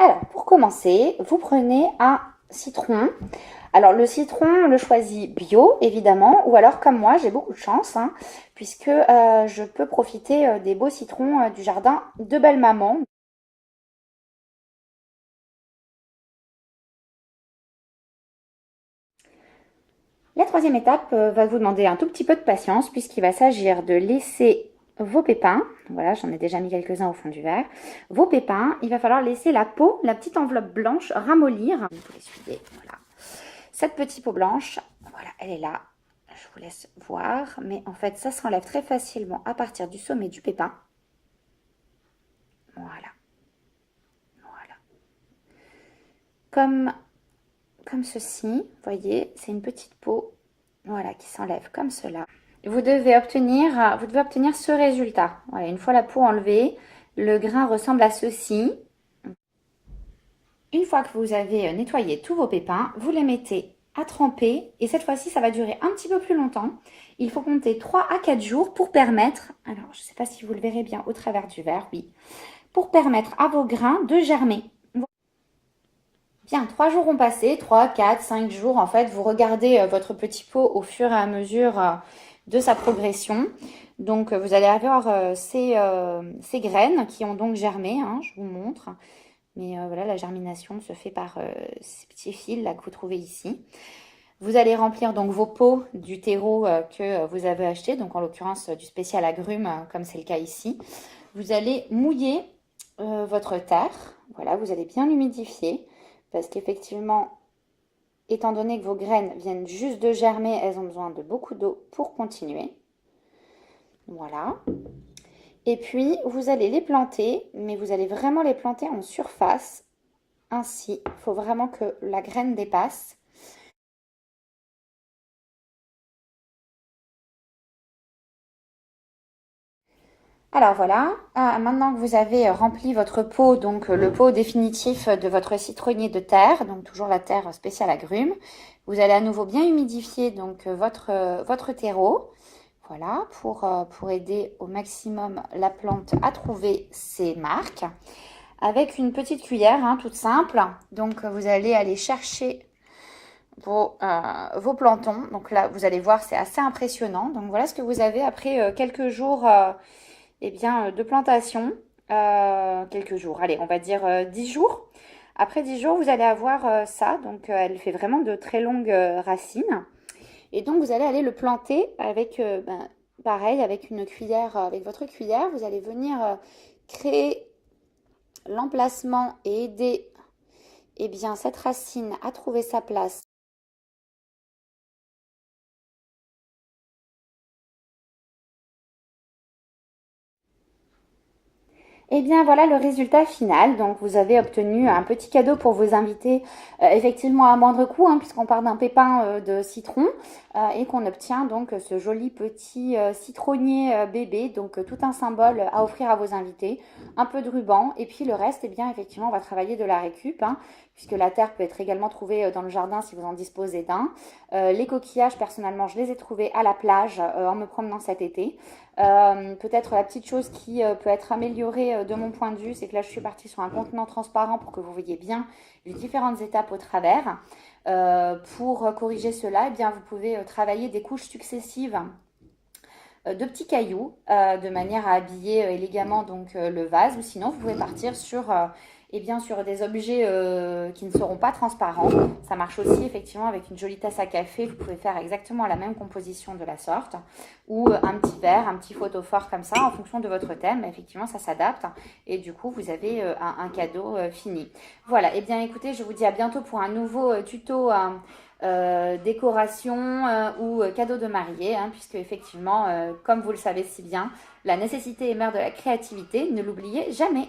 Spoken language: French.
Alors, pour commencer, vous prenez un citron. Alors, le citron, on le choisit bio, évidemment, ou alors comme moi, j'ai beaucoup de chance, hein, puisque je peux profiter des beaux citrons du jardin de belle-maman. La troisième étape va vous demander un tout petit peu de patience, puisqu'il va s'agir de laisser vos pépins, voilà, j'en ai déjà mis quelques-uns au fond du verre, vos pépins, il va falloir laisser la peau, la petite enveloppe blanche, ramollir. Vous les suivez, voilà. Cette petite peau blanche, voilà, elle est là. Je vous laisse voir, mais en fait, ça s'enlève très facilement à partir du sommet du pépin. Voilà, voilà. Comme, comme ceci, vous voyez, c'est une petite peau, voilà, qui s'enlève comme cela. Vous devez obtenir ce résultat. Voilà, une fois la peau enlevée, le grain ressemble à ceci. Une fois que vous avez nettoyé tous vos pépins, vous les mettez à tremper et cette fois-ci, ça va durer un petit peu plus longtemps. Il faut compter 3 à 4 jours pour permettre, alors je ne sais pas si vous le verrez bien au travers du verre, oui, pour permettre à vos grains de germer. Bien, 3 jours ont passé, 3, 4, 5 jours. En fait, vous regardez votre petit pot au fur et à mesure de sa progression. Donc, vous allez avoir ces graines qui ont donc germé, hein, je vous montre. Mais voilà, la germination se fait par ces petits fils là que vous trouvez ici. Vous allez remplir donc vos pots du terreau que vous avez acheté, donc en l'occurrence du spécial agrumes, comme c'est le cas ici. Vous allez mouiller votre terre. Voilà, vous allez bien l'humidifier parce qu'effectivement, étant donné que vos graines viennent juste de germer, elles ont besoin de beaucoup d'eau pour continuer. Voilà. Et puis, vous allez les planter, mais vous allez vraiment les planter en surface. Ainsi, il faut vraiment que la graine dépasse. Alors voilà, maintenant que vous avez rempli votre pot, donc le pot définitif de votre citronnier de terre, donc toujours la terre spéciale agrumes, vous allez à nouveau bien humidifier donc votre terreau, voilà, pour aider au maximum la plante à trouver ses marques. Avec une petite cuillère, hein, toute simple, donc vous allez aller chercher vos plantons. Donc là, vous allez voir, c'est assez impressionnant. Donc voilà ce que vous avez après quelques jours eh bien, de plantation. Quelques jours, allez, on va dire 10 jours. Après 10 jours, vous allez avoir ça. Donc elle fait vraiment de très longues racines. Et donc vous allez aller le planter avec, pareil, avec une cuillère, avec votre cuillère. Vous allez venir créer l'emplacement et aider eh bien, cette racine à trouver sa place. Eh bien voilà le résultat final. Donc vous avez obtenu un petit cadeau pour vos invités, effectivement à moindre coût, hein, puisqu'on part d'un pépin de citron et qu'on obtient donc ce joli petit citronnier bébé. Donc tout un symbole à offrir à vos invités, un peu de ruban et puis le reste, eh bien effectivement on va travailler de la récup, hein, puisque la terre peut être également trouvée dans le jardin si vous en disposez d'un. Les coquillages, personnellement, je les ai trouvés à la plage en me promenant cet été. Peut-être la petite chose qui peut être améliorée de mon point de vue, c'est que là je suis partie sur un contenant transparent pour que vous voyez bien les différentes étapes au travers. Pour corriger cela, eh bien, vous pouvez travailler des couches successives de petits cailloux de manière à habiller élégamment donc le vase, ou sinon vous pouvez partir sur eh bien, sur des objets qui ne seront pas transparents. Ça marche aussi effectivement avec une jolie tasse à café. Vous pouvez faire exactement la même composition de la sorte, ou un petit verre, un petit photophore comme ça en fonction de votre thème. Effectivement, ça s'adapte et du coup vous avez un cadeau fini. Voilà, et bien écoutez, je vous dis à bientôt pour un nouveau tuto décoration ou cadeau de mariée, hein, puisque effectivement, comme vous le savez si bien, la nécessité est mère de la créativité, ne l'oubliez jamais.